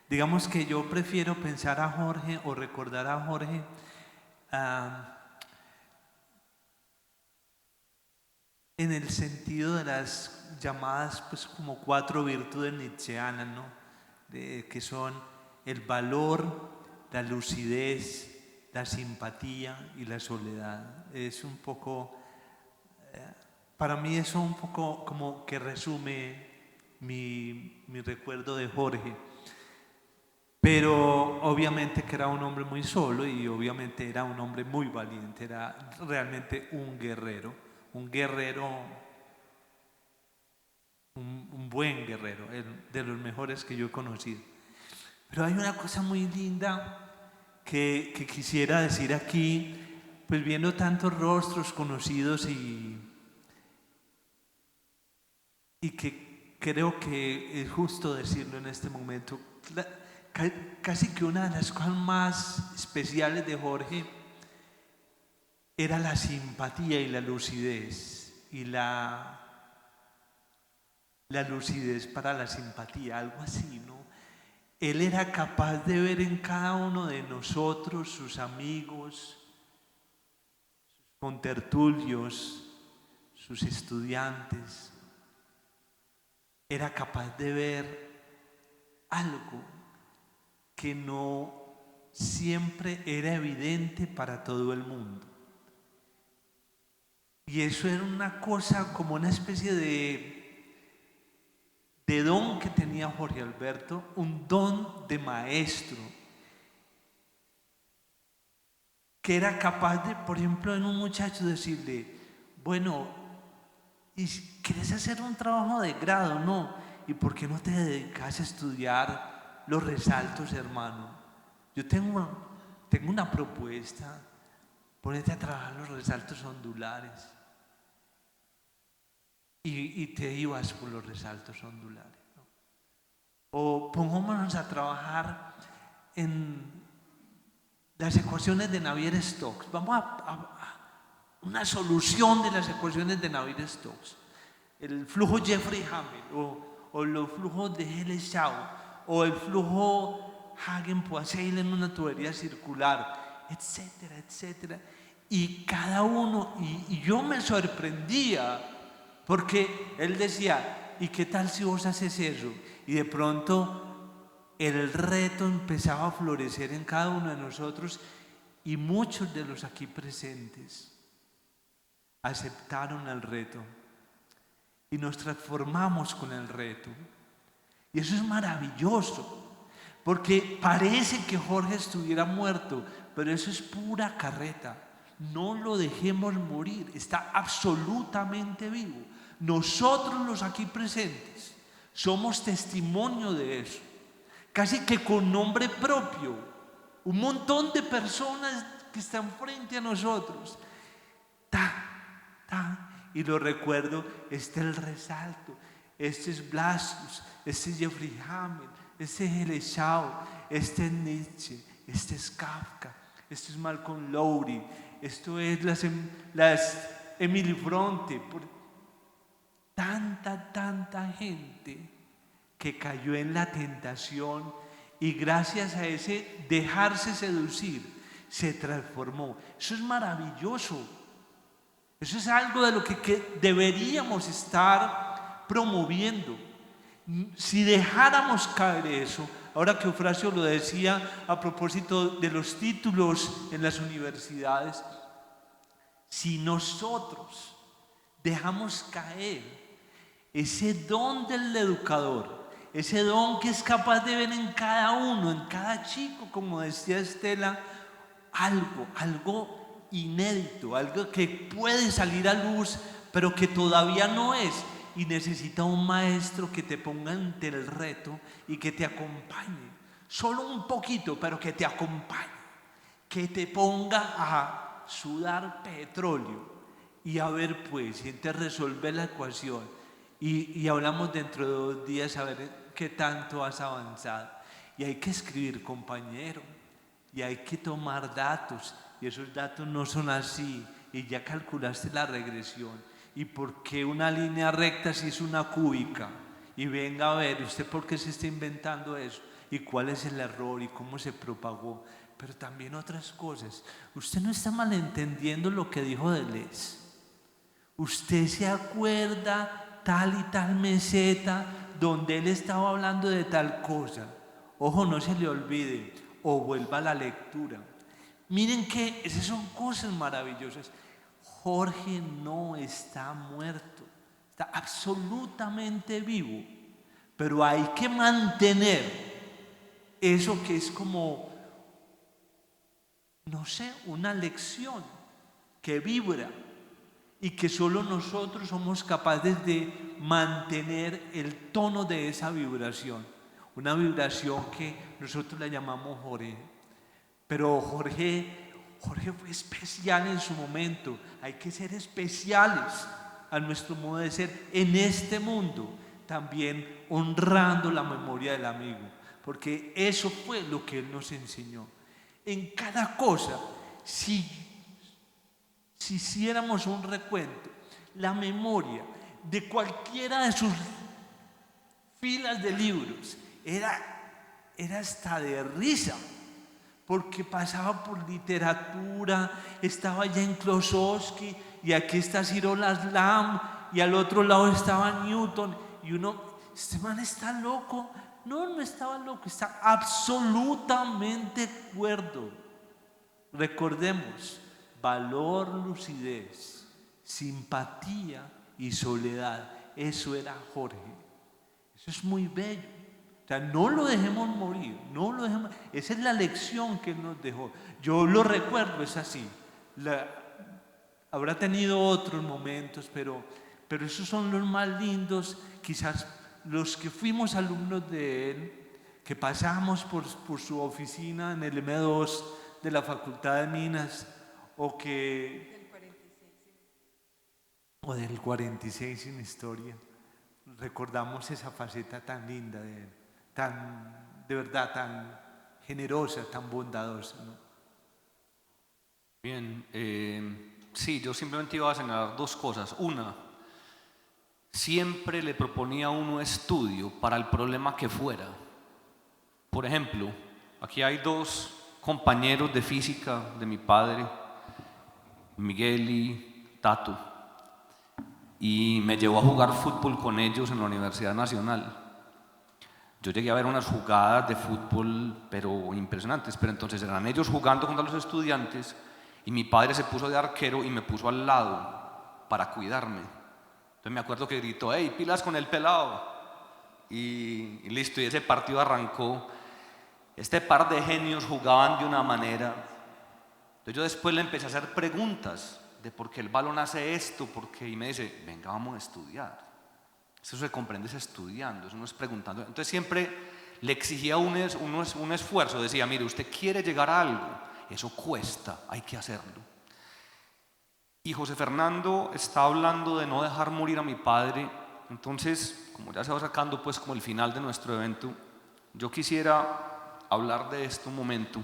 digamos que yo prefiero pensar a Jorge o recordar a Jorge en el sentido de las llamadas, pues, como 4 virtudes nietzscheanas, ¿no? Que son el valor, la lucidez, la simpatía y la soledad. Es un poco, para mí eso un poco como que resume mi recuerdo de Jorge. Pero obviamente que era un hombre muy solo y obviamente era un hombre muy valiente, era realmente un guerrero, un buen guerrero, de los mejores que yo he conocido. Pero hay una cosa muy linda que quisiera decir aquí, pues viendo tantos rostros conocidos y que creo que es justo decirlo en este momento. Casi que una de las cosas más especiales de Jorge era la simpatía y la lucidez, y la lucidez para la simpatía, algo así, ¿no? Él era capaz de ver en cada uno de nosotros, sus amigos, sus contertulios, sus estudiantes, era capaz de ver algo que no siempre era evidente para todo el mundo. Y eso era una cosa como una especie de don que tenía Jorge Alberto, un don de maestro, que era capaz de, por ejemplo, en un muchacho decirle, bueno, ¿y quieres hacer un trabajo de grado? No. ¿Y por qué no te dedicas a estudiar los resaltos, hermano? Yo tengo una propuesta, ponete a trabajar los resaltos ondulares. Y te ibas por los resaltos ondulares, ¿no? O pongámonos a trabajar en las ecuaciones de Navier-Stokes. Vamos a una solución de las ecuaciones de Navier-Stokes. El flujo Jeffrey-Hamel, o los flujos de Helleshow, o el flujo Hagen-Poiseuille en una tubería circular, etcétera, etcétera. Y cada uno, y yo me sorprendía, porque él decía, ¿y qué tal si vos haces eso? Y de pronto el reto empezaba a florecer en cada uno de nosotros, y muchos de los aquí presentes aceptaron el reto y nos transformamos con el reto. Y eso es maravilloso, porque parece que Jorge estuviera muerto, pero eso es pura carreta. No lo dejemos morir, está absolutamente vivo. Nosotros los aquí presentes somos testimonio de eso, casi que con nombre propio. un montón de personas que están frente a nosotros. Y lo recuerdo, este es el resalto, este es Blasius, este es Jeffrey Hamel, este es Hilleshau, este es Nietzsche, este es Kafka, este es Malcolm Lowry, esto es las Emily Bronte, tanta gente que cayó en la tentación y gracias a ese dejarse seducir se transformó. Eso es maravilloso. Eso es algo de lo que deberíamos estar promoviendo. Si dejáramos caer eso, ahora que Eufrasio lo decía a propósito de los títulos en las universidades, si nosotros dejamos caer ese don del educador, ese don que es capaz de ver en cada uno, en cada chico, como decía Estela, algo inédito, algo que puede salir a luz, pero que todavía no es, y necesita un maestro que te ponga ante el reto y que te acompañe, solo un poquito, pero que te acompañe, que te ponga a sudar petróleo y a ver pues, y entonces resolver la ecuación. Y hablamos dentro de 2 días a ver qué tanto has avanzado. Y hay que escribir, compañero, y hay que tomar datos, y esos datos no son así, y ya calculaste la regresión. ¿Y por qué una línea recta si es una cúbica? Y venga a ver, ¿usted por qué se está inventando eso? ¿Y cuál es el error? ¿Y cómo se propagó? Pero también otras cosas. Usted no está malentendiendo lo que dijo Deleuze. Usted se acuerda tal y tal meseta donde él estaba hablando de tal cosa. Ojo, no se le olvide, o vuelva a la lectura. Miren que esas son cosas maravillosas. Jorge no está muerto, está absolutamente vivo, pero hay que mantener eso que es como, no sé, una lección que vibra y que solo nosotros somos capaces de mantener el tono de esa vibración, una vibración que nosotros la llamamos Jorge, pero Jorge fue especial en su momento. Hay que ser especiales a nuestro modo de ser en este mundo, también honrando la memoria del amigo, porque eso fue lo que él nos enseñó. En cada cosa, si hiciéramos un recuento, la memoria de cualquiera de sus filas de libros era hasta de risa, porque pasaba por literatura, estaba ya en Klosowski, y aquí está Cyril Aslam, y al otro lado estaba Newton, y uno, este man está loco. No estaba loco, está absolutamente cuerdo. Recordemos, valor, lucidez, simpatía y soledad. Eso era Jorge. Eso es muy bello. O sea, no lo dejemos morir, no lo dejemos. Esa es la lección que él nos dejó. Yo lo recuerdo, es así. Habrá tenido otros momentos, pero esos son los más lindos, quizás los que fuimos alumnos de él, que pasamos por su oficina en el M2 de la Facultad de Minas, o del 46 en historia, recordamos esa faceta tan linda de él, de verdad tan generosa, tan bondadosa, ¿no? Bien, sí, yo simplemente iba a señalar 2 cosas. Una, siempre le proponía a uno estudio para el problema que fuera. Por ejemplo, aquí hay 2 compañeros de física de mi padre, Miguel y Tato, y me llevó a jugar fútbol con ellos en la Universidad Nacional. Yo llegué a ver unas jugadas de fútbol, pero impresionantes, pero entonces eran ellos jugando contra los estudiantes y mi padre se puso de arquero y me puso al lado para cuidarme. Entonces me acuerdo que gritó, hey, pilas con el pelado. Y listo, y ese partido arrancó. Este par de genios jugaban de una manera. Entonces yo después le empecé a hacer preguntas de por qué el balón hace esto, y me dice, venga, vamos a estudiar. Eso se comprende es estudiando, eso no es preguntando. Entonces siempre le exigía un esfuerzo, decía, mire, usted quiere llegar a algo, eso cuesta, hay que hacerlo. Y José Fernando está hablando de no dejar morir a mi padre. Entonces, como ya se va sacando pues como el final de nuestro evento, yo quisiera hablar de esto un momento.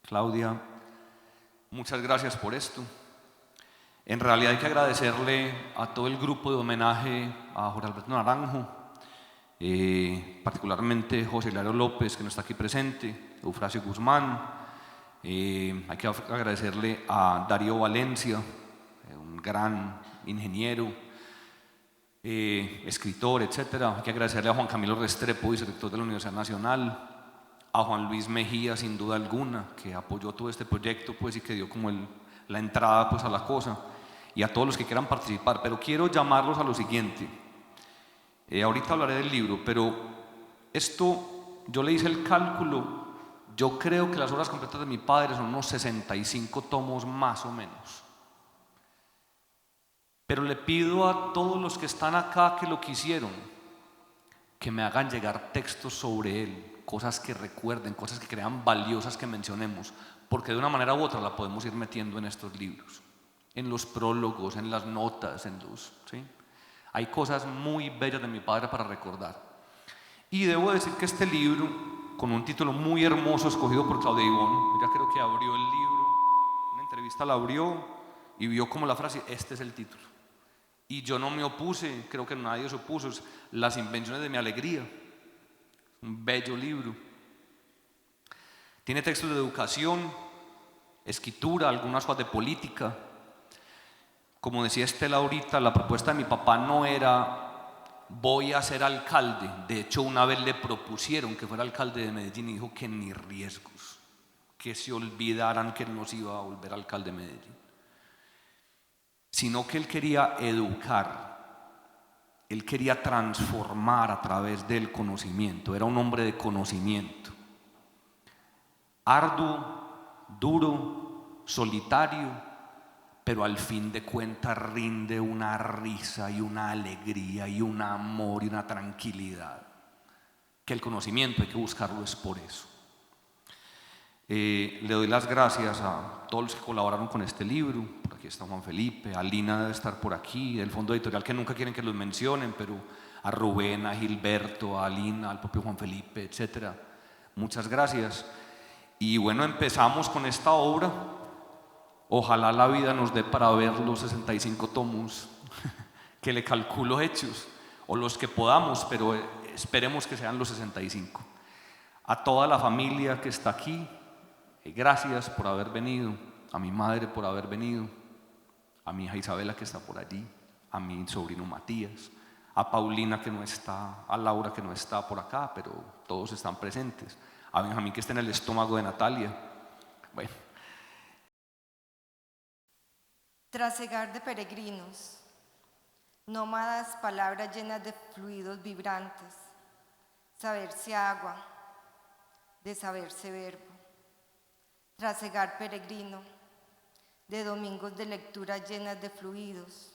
Claudia, muchas gracias por esto. En realidad hay que agradecerle a todo el grupo de homenaje a Jorge Alberto Naranjo, particularmente José Hilario López, que no está aquí presente, Eufrasio Guzmán. Hay que agradecerle a Darío Valencia, un gran ingeniero, escritor, etc. Hay que agradecerle a Juan Camilo Restrepo, vicerrector de la Universidad Nacional, a Juan Luis Mejía, sin duda alguna, que apoyó todo este proyecto pues, y que dio como la entrada pues, a la cosa, y a todos los que quieran participar. Pero quiero llamarlos a lo siguiente. Ahorita hablaré del libro, pero esto, yo le hice el cálculo. Yo creo que las obras completas de mi padre son unos 65 tomos más o menos. Pero le pido a todos los que están acá que lo quisieron, que me hagan llegar textos sobre él, cosas que recuerden, cosas que crean valiosas que mencionemos, porque de una manera u otra la podemos ir metiendo en estos libros, en los prólogos, en las notas, ¿sí? Hay cosas muy bellas de mi padre para recordar. Y debo decir que este libro, con un título muy hermoso escogido por Claudia Ivonne, ella creo que abrió el libro, una entrevista la abrió y vio como la frase, este es el título. Y yo no me opuse, creo que nadie se opuso, es Las invenciones de mi alegría, un bello libro. Tiene textos de educación, escritura, algunas cosas de política. Como decía Estela ahorita, la propuesta de mi papá no era voy a ser alcalde. De hecho, una vez le propusieron que fuera alcalde de Medellín y dijo que ni riesgos, que se olvidaran que él nos iba a volver alcalde de Medellín. Sino que él quería educar, él quería transformar a través del conocimiento. Era un hombre de conocimiento. Arduo, duro, solitario, pero al fin de cuentas rinde una risa y una alegría y un amor y una tranquilidad. Que el conocimiento hay que buscarlo es por eso. Le doy las gracias a todos los que colaboraron con este libro. Por aquí está Juan Felipe, a Lina debe estar por aquí, el fondo editorial que nunca quieren que los mencionen, pero a Rubén, a Gilberto, a Lina, al propio Juan Felipe, etc. Muchas gracias. Y bueno, empezamos con esta obra. Ojalá la vida nos dé para ver los 65 tomos que le calculo hechos, o los que podamos, pero esperemos que sean los 65. A toda la familia que está aquí, gracias por haber venido, a mi madre por haber venido, a mi hija Isabela que está por allí, a mi sobrino Matías, a Paulina que no está, a Laura que no está por acá, pero todos están presentes, a Benjamín que está en el estómago de Natalia. Bueno. Trasegar de peregrinos, nómadas, palabras llenas de fluidos vibrantes, saberse agua, de saberse verbo. Trasegar peregrino, de domingos de lectura llenas de fluidos,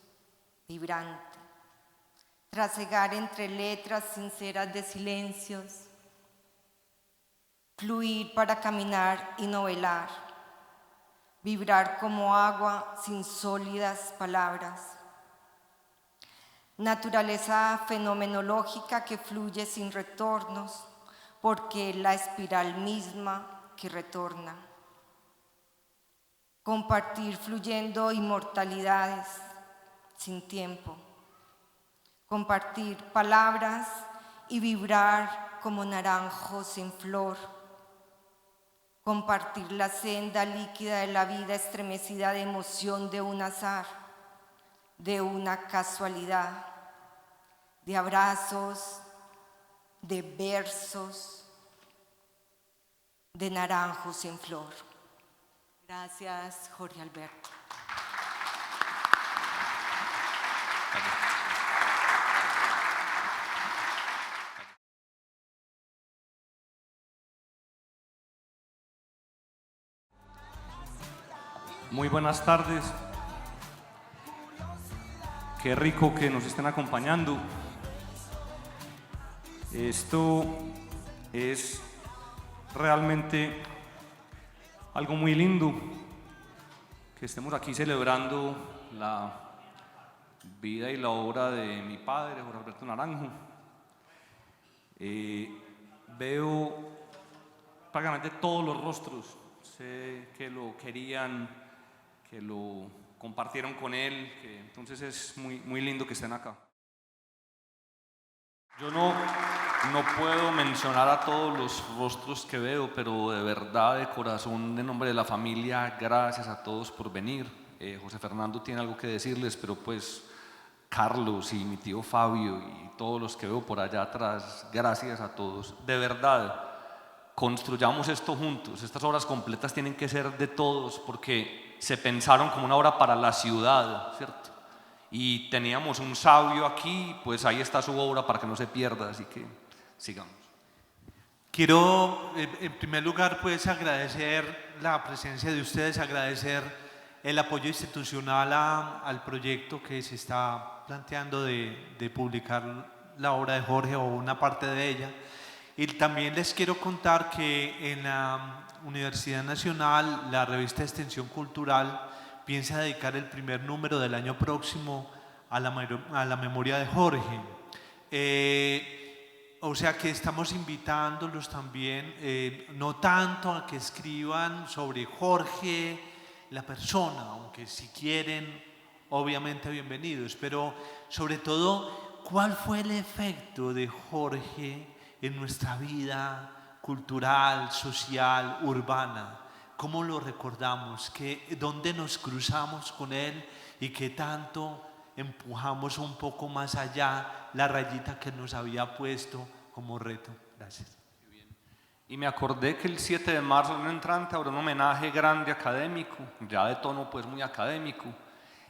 vibrante. Trasegar entre letras sinceras de silencios, fluir para caminar y novelar, vibrar como agua sin sólidas palabras. Naturaleza fenomenológica que fluye sin retornos, porque es la espiral misma que retorna. Compartir fluyendo inmortalidades sin tiempo. Compartir palabras y vibrar como naranjos en flor. Compartir la senda líquida de la vida estremecida de emoción de un azar, de una casualidad, de abrazos, de versos, de naranjos en flor. Gracias, Jorge Alberto. Muy buenas tardes. Qué rico que nos estén acompañando. Esto Es realmente algo muy lindo que estemos aquí celebrando la vida y la obra de mi padre, Jorge Alberto Naranjo. Veo prácticamente todos los rostros, sé que lo querían, que lo compartieron con él, que entonces es muy lindo que estén acá. Yo no puedo mencionar a todos los rostros que veo, pero de verdad, de corazón, en nombre de la familia, gracias a todos por venir. José Fernando tiene algo que decirles, pero pues Carlos y mi tío Fabio y todos los que veo por allá atrás, gracias a todos. De verdad, construyamos esto juntos. Estas obras completas tienen que ser de todos porque se pensaron como una obra para la ciudad, ¿cierto? Y teníamos un sabio aquí, pues ahí está su obra para que no se pierda, así que sigamos. Quiero en primer lugar pues agradecer la presencia de ustedes, agradecer el apoyo institucional al proyecto que se está planteando de publicar la obra de Jorge o una parte de ella. Y también les quiero contar que en la Universidad Nacional, la revista Extensión Cultural piensa dedicar el primer número del año próximo a la memoria de Jorge. O sea que estamos invitándolos también, no tanto a que escriban sobre Jorge, la persona, aunque si quieren, obviamente bienvenidos, pero sobre todo, ¿cuál fue el efecto de Jorge en nuestra vida cultural, social, urbana? ¿Cómo lo recordamos? ¿Dónde nos cruzamos con él y qué tanto empujamos un poco más allá la rayita que nos había puesto como reto? Gracias. Y me acordé que el 7 de marzo, el año entrante, habrá un homenaje grande académico, ya de tono pues muy académico,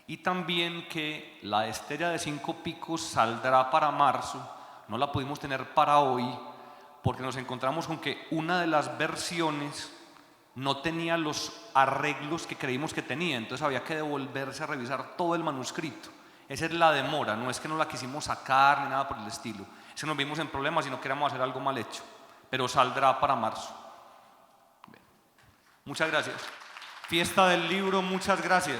y también que la Estrella de 5 Picos saldrá para marzo. No la pudimos tener para hoy porque nos encontramos con que una de las versiones no tenía los arreglos que creímos que tenía, entonces había que devolverse a revisar todo el manuscrito. Esa es la demora, no es que no la quisimos sacar ni nada por el estilo, es que nos vimos en problemas y no queríamos hacer algo mal hecho, pero saldrá para marzo. Bien. Muchas gracias. Fiesta del Libro, muchas gracias.